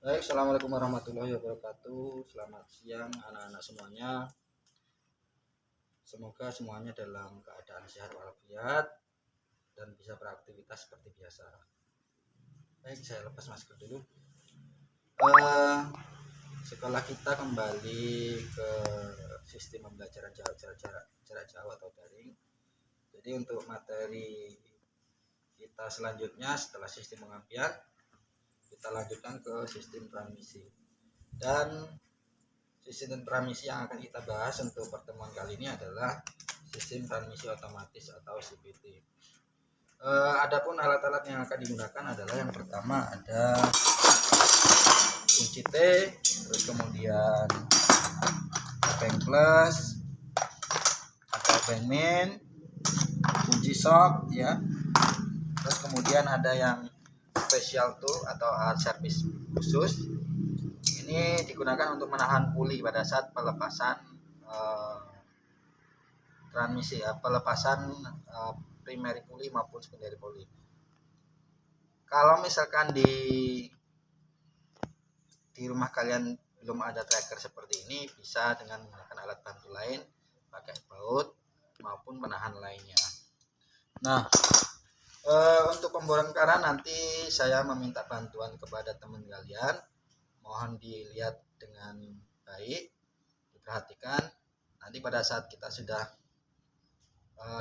Baik, assalamualaikum warahmatullahi wabarakatuh. Selamat siang anak-anak semuanya. Semoga semuanya dalam keadaan sehat walafiat dan bisa beraktivitas seperti biasa. Baik, saya lepas masker dulu. Sekolah kita kembali ke sistem pembelajaran jarak jauh atau daring. Jadi untuk materi kita selanjutnya setelah sistem pengampian, kita lanjutkan ke sistem transmisi. Dan sistem transmisi yang akan kita bahas untuk pertemuan kali ini adalah sistem transmisi otomatis atau CVT. Adapun alat-alat yang akan digunakan adalah yang pertama ada kunci T, terus kemudian obeng plus, ada obeng min, kunci shock ya. Terus kemudian ada yang special tool atau alat servis khusus. Ini digunakan untuk menahan puli pada saat pelepasan transmisi ya, pelepasan primary puli maupun secondary puli. Kalau misalkan di rumah kalian belum ada tracker seperti ini, bisa dengan menggunakan alat bantu lain, pakai baut maupun penahan lainnya. Nah, untuk pembongkaran nanti saya meminta bantuan kepada teman kalian. Mohon dilihat dengan baik, diperhatikan. Nanti pada saat kita sudah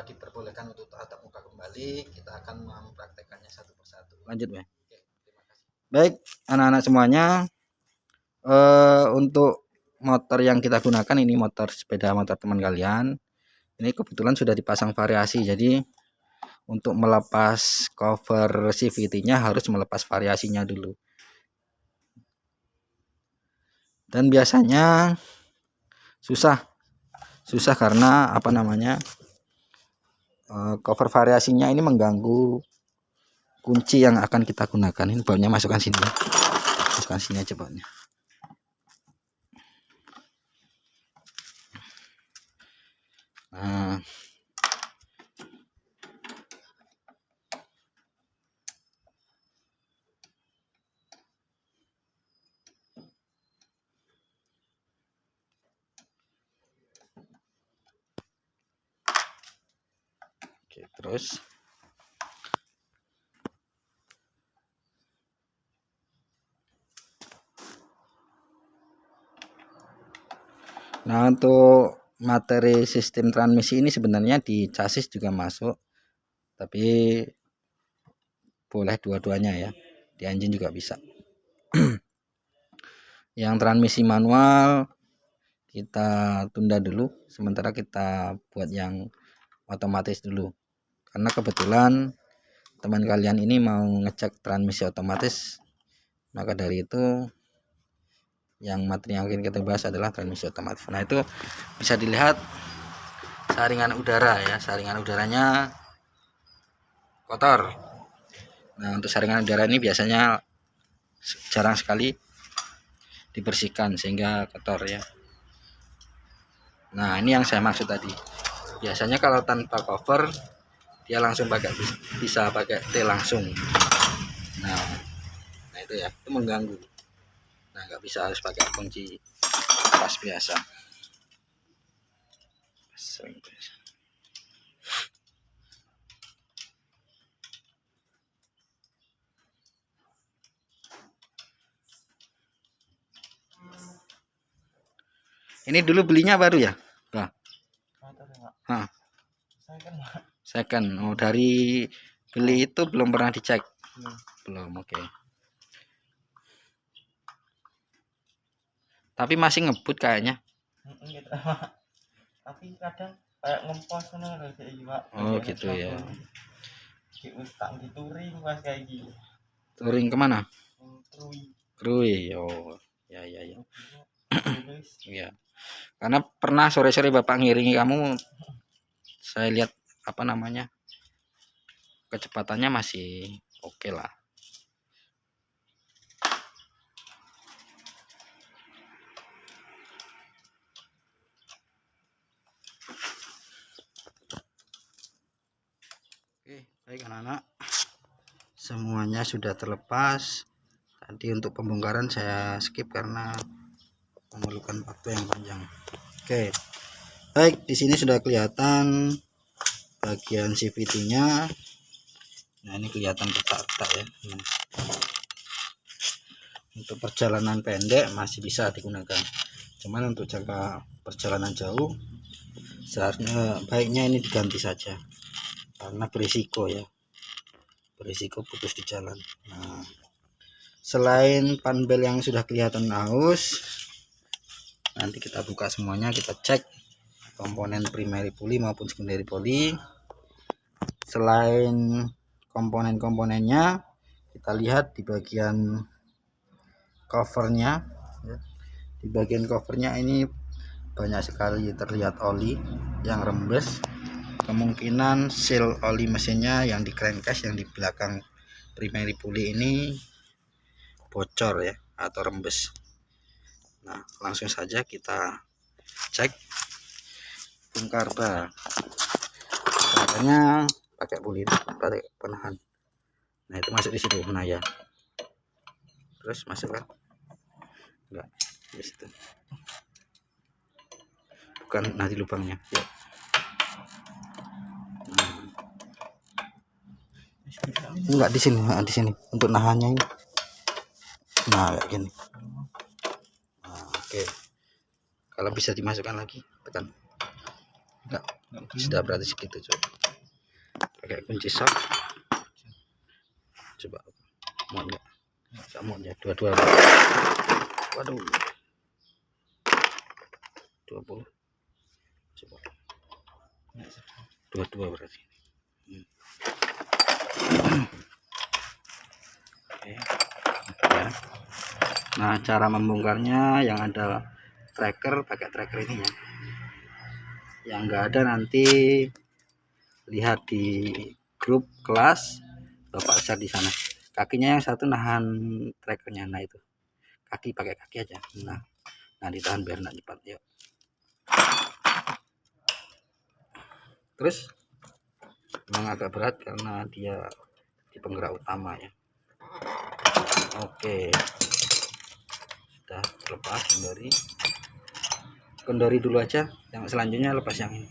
diperbolehkan untuk tatap muka kembali, kita akan mempraktekannya satu persatu. Lanjut, Mbak. Oke, terima kasih. Baik, anak-anak semuanya, untuk motor yang kita gunakan ini motor sepeda motor teman kalian. Ini kebetulan sudah dipasang variasi, jadi untuk melepas cover CVT-nya harus melepas variasinya dulu. Dan biasanya susah karena apa namanya, cover variasinya ini mengganggu kunci yang akan kita gunakan. Ini bautnya masukkan sini, masukkan sini aja bautnya. Nah, oke, terus nah untuk materi sistem transmisi ini sebenarnya di chassis juga masuk, tapi boleh dua-duanya ya, di engine juga bisa. Yang transmisi manual kita tunda dulu, sementara kita buat yang otomatis dulu, karena kebetulan teman kalian ini mau ngecek transmisi otomatis. Maka dari itu yang materi yang akan kita bahas adalah transmisi otomatis. Nah, itu bisa dilihat saringan udara ya, saringan udaranya kotor. Nah, untuk saringan udara ini biasanya jarang sekali dibersihkan sehingga kotor ya. Nah, ini yang saya maksud tadi. Biasanya kalau tanpa cover dia langsung bisa pakai T langsung. Nah itu ya, itu mengganggu. Nah, nggak bisa, harus pakai kunci pas biasa. Ini dulu belinya baru ya, Pak? Hah. Second. Oh, dari beli itu belum pernah dicek? Belum, oke. Tapi masih ngebut kayaknya. Tapi kadang kayak ngempos kan kayak Pak. Oh gitu ya. Tak touring pas kayak gitu. Touring kemana? Krui. Oh ya ya ya. Ya. Karena pernah sore-sore Bapak ngiringi kamu, saya lihat apa namanya, kecepatannya masih oke lah. Oke, baik anak-anak, semuanya sudah terlepas. Nanti untuk pembongkaran saya skip karena memerlukan waktu yang panjang. Oke, baik, di sini sudah kelihatan bagian CVT-nya. Nah, ini kelihatan retak-retak ya. Nah, untuk perjalanan pendek masih bisa digunakan, cuman untuk jangka perjalanan jauh seharusnya baiknya ini diganti saja karena berisiko ya, berisiko putus di jalan. Nah, selain panbel yang sudah kelihatan aus, nanti kita buka semuanya, kita cek komponen primary pulley maupun secondary pulley. Selain komponen-komponennya, kita lihat di bagian covernya ya. Di bagian covernya ini banyak sekali terlihat oli yang rembes. Kemungkinan seal oli mesinnya yang di crankcase yang di belakang primary pulley ini bocor ya atau rembes. Nah, langsung saja kita cek bongkar ban. Caranya pakai pulley, pakai penahan. Nah, itu masuk di situ. Nah ya, terus masuk kan? Enggak, di situ. Bukan, nanti lubangnya ya. Enggak di sini, di sini untuk nahannya ini. Nah, kayak gini. Nah, oke. Kalau bisa dimasukkan lagi, tekan. Enggak, sudah berarti segitu coba. Pakai kunci sok. Coba. Mau enggak? Enggak mau ya, dua-dua. Waduh. 20. Coba. Dua-dua berarti. Oke. Ya. Nah, cara membongkarnya yang ada tracker, pakai tracker ini ya. Yang enggak ada nanti lihat di grup kelas Bapak share di sana. Kakinya yang satu nahan trackernya, nah itu. Kaki pakai kaki aja. Nah ditahan biar enggak cepat. Yuk. Terus memang agak berat karena dia di penggerak utama ya. Oke, sudah lepas kendori dulu aja. Yang selanjutnya lepas yang ini,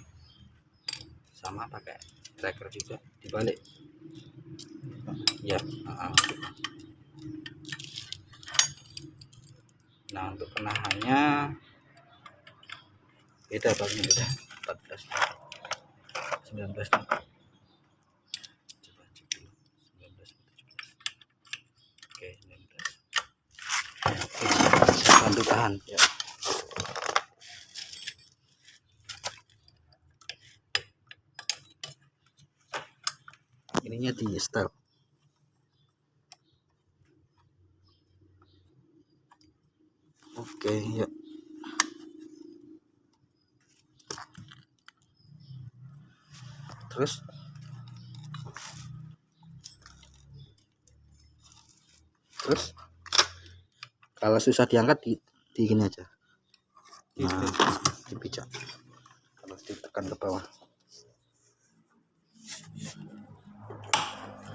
sama pakai tracker juga, dibalik ya. Nah, untuk penahannya beda, bagian beda, 14 19. Coba cek dulu. 19 17. Oke, 19. Oke, bantu tahan ya. Ininya di setel. Oke ya. Terus kalau susah diangkat di gini aja. Nah, dipijak. Kalau ditekan ke bawah.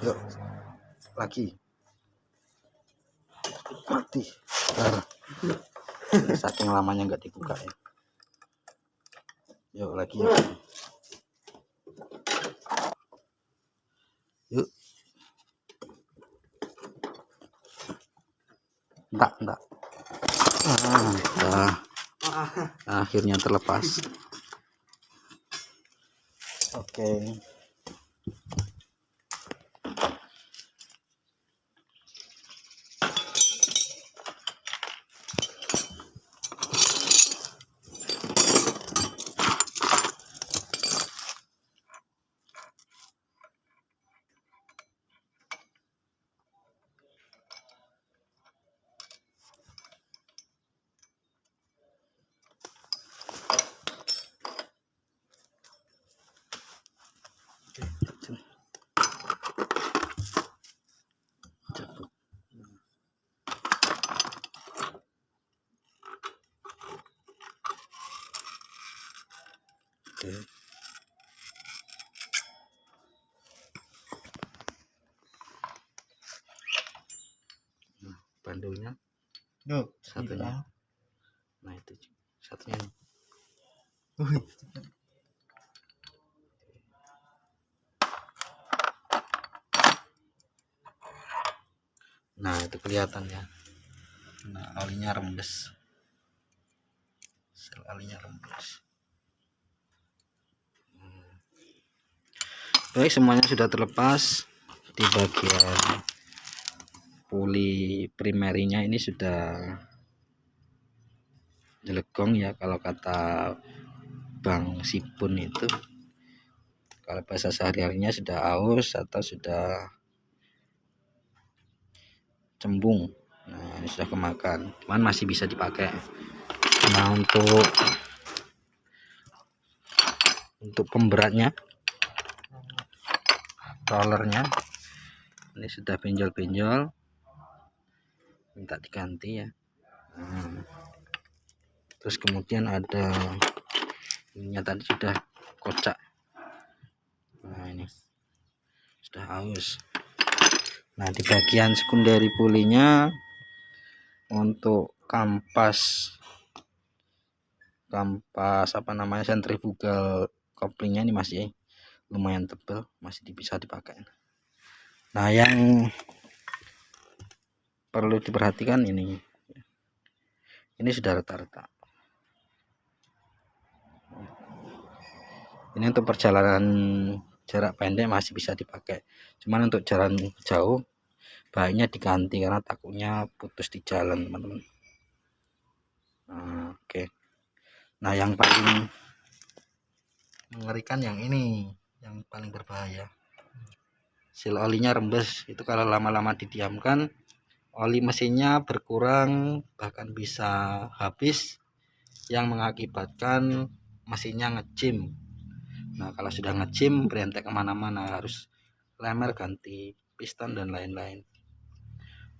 Yuk, lagi. Mati. Saking lamanya nggak dibuka ya. Yuk lagi ya. Yuk. Enggak. Nah, akhirnya terlepas. Oke. Oke. bandulnya Duh, satunya. Nah itu satunya nih. Wih, Nah itu kelihatan ya. Nah olinya rembes, sel olinya rembes. Baik, semuanya sudah terlepas. Di bagian puli primerinya ini sudah jelegong ya, kalau kata Bang Sipun itu. Kalau bahasa sehari-harinya sudah aus atau sudah cembung. Nah ini sudah kemakan, cuman masih bisa dipakai. Nah untuk pemberatnya, rollernya ini sudah benjol-benjol, minta diganti ya. Terus kemudian ada ininya tadi sudah kocak. Nah ini sudah aus. Nah di bagian sekunderi pulinya untuk kampas apa namanya, sentrifugal koplingnya ini masih lumayan tebal, masih bisa dipakai. Nah yang perlu diperhatikan ini sudah retak-retak. Ini untuk perjalanan jarak pendek masih bisa dipakai, cuman untuk jalan jauh baiknya diganti karena takutnya putus di jalan, teman-teman. Nah, oke. Nah yang paling mengerikan yang ini, yang paling berbahaya, sil olinya rembes. Itu kalau lama-lama didiamkan, oli mesinnya berkurang, bahkan bisa habis, yang mengakibatkan mesinnya ngejim. Nah kalau sudah ngejim, berentek kemana-mana, harus lemer, ganti piston dan lain-lain.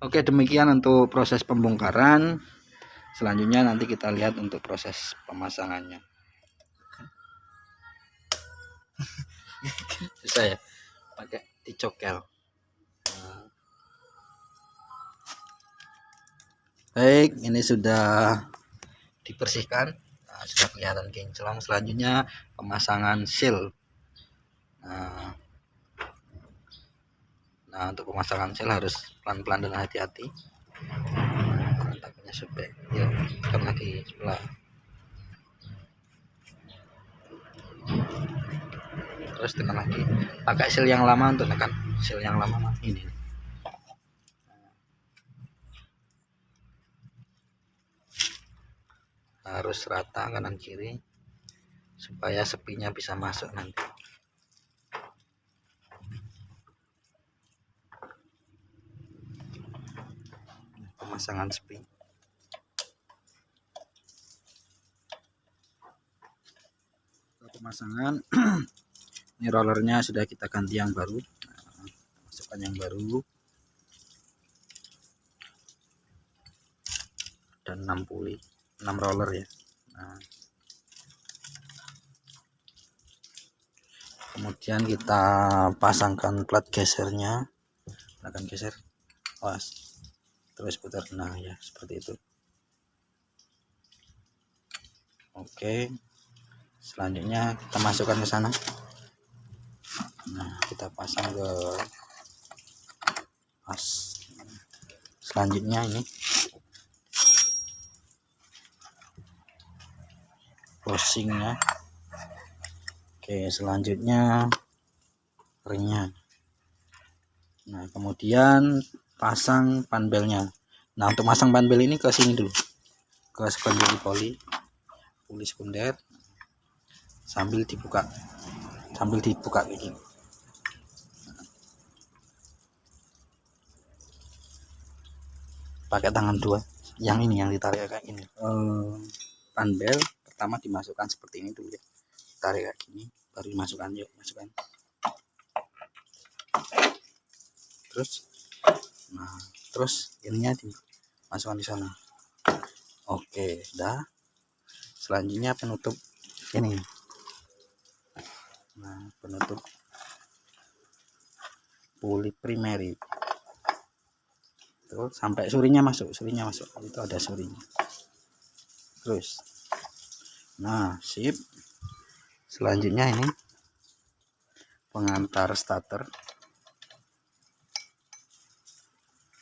Oke, demikian untuk proses pembongkaran. Selanjutnya nanti kita lihat untuk proses pemasangannya. Susah ya, pakai dicokel. Nah. Baik, ini sudah dibersihkan. Nah, sudah kelihatan kinclong. Selanjutnya pemasangan seal. Nah untuk pemasangan seal harus pelan-pelan dan hati-hati. Takutnya sobek. Ya, tekan lagi sebelah. Terus tekan lagi. Pakai seal yang lama untuk tekan. Seal yang lama ini. Harus rata kanan kiri supaya sepinya bisa masuk nanti. Pemasangan sepi. Pemasangan ini rollernya sudah kita ganti yang baru. Nah, masukkan yang baru dan 6 puli, 6 roller ya. Nah, kemudian kita pasangkan plat gesernya, akan geser, awas, terus putar. Nah ya seperti itu. Oke, selanjutnya kita masukkan ke sana. Nah kita pasang ke as. Selanjutnya ini closingnya. Oke, selanjutnya ringnya. Nah kemudian pasang panbelnya. Nah untuk pasang panbel ini ke sini dulu, ke sekunderi puli sekunder, sambil dibuka kayak gini. Pakai tangan dua, yang ini yang ditarik kayak gini. Panbel pertama dimasukkan seperti ini dulu ya, tarik kayak gini, baru dimasukkan. Yuk masukkan. Terus ininya dimasukkan di sana. Oke, dah. Selanjutnya penutup ini. Nah penutup puli primeri. Tuh, sampai surinya masuk, itu ada surinya. Terus nah sip, selanjutnya ini pengantar starter,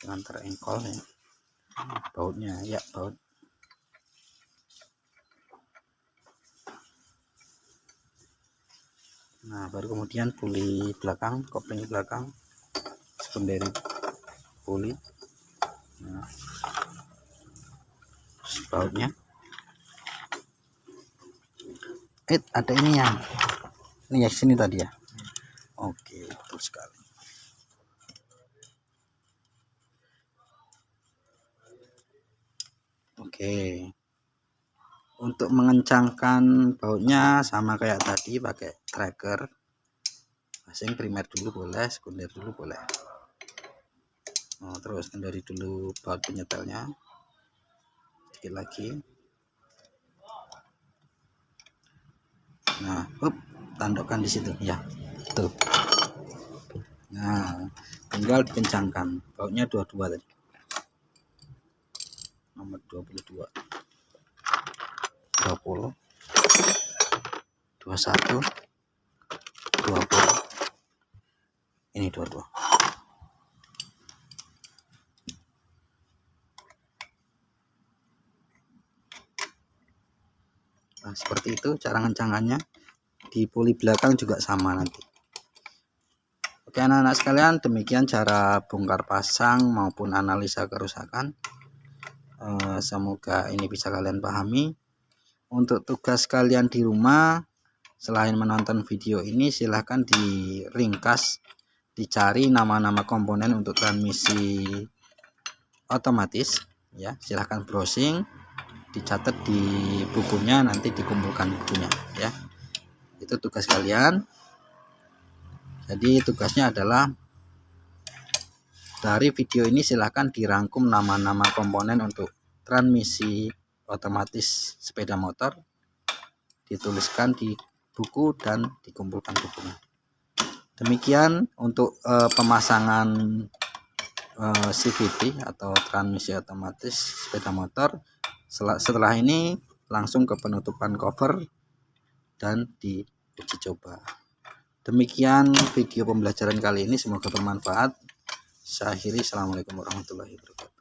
pengantar engkol ya, bautnya ya, baut. Nah baru kemudian puli belakang, kopling belakang, sekunderi puli. Nah, bautnya ada ini ya, ini ya sini tadi ya. Oke, betul sekali. Oke, untuk mengencangkan bautnya sama kayak tadi, pakai tracker. Masing primer dulu boleh, sekunder dulu boleh. Terus kendari dulu baut penyetelnya, sedikit lagi. Nah, tandukkan di situ ya, tuh. Nah, tinggal dikencangkan. Bautnya 22 tadi, nomor 22, 20, 21, 20, ini 22. Nah, seperti itu cara ngencangannya. Di puli belakang juga sama nanti. Oke anak-anak sekalian, demikian cara bongkar pasang maupun analisa kerusakan. Semoga ini bisa kalian pahami. Untuk tugas kalian di rumah, selain menonton video ini, silahkan diringkas, dicari nama-nama komponen untuk transmisi otomatis ya. Silahkan browsing, dicatat di bukunya, nanti dikumpulkan bukunya ya. Itu tugas kalian. Jadi tugasnya adalah dari video ini silahkan dirangkum nama-nama komponen untuk transmisi otomatis sepeda motor, dituliskan di buku dan dikumpulkan bukunya. Demikian untuk pemasangan CVT atau transmisi otomatis sepeda motor. Setelah ini langsung ke penutupan cover dan diuji coba. Demikian video pembelajaran kali ini, semoga bermanfaat. Saya akhiri, assalamualaikum warahmatullahi wabarakatuh.